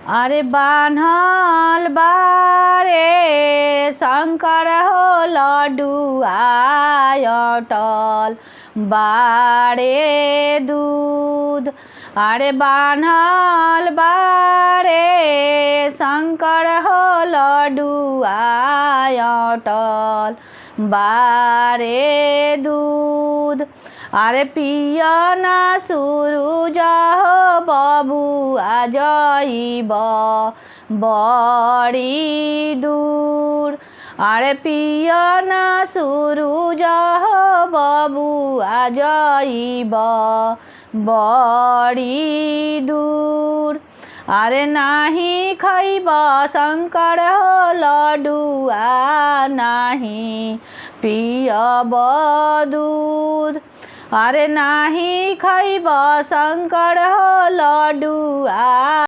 अरे बान्हल बारे शंकर हो लड्डुआ अटल बारे दूध। अरे बान्हल बारे शंकर हो लड्डुआ अटल बारे दूध। अरे पियना सुरुज हो बबुआ जइब बड़ी दूर। अरे पियना सुरुज हो बबुआ जइब बड़ी दूर। अरे नाही खइब शंकर हो लड्डुआ नाही पियब दूध। अरे नाही खइब शंकर हो लड्डुआ।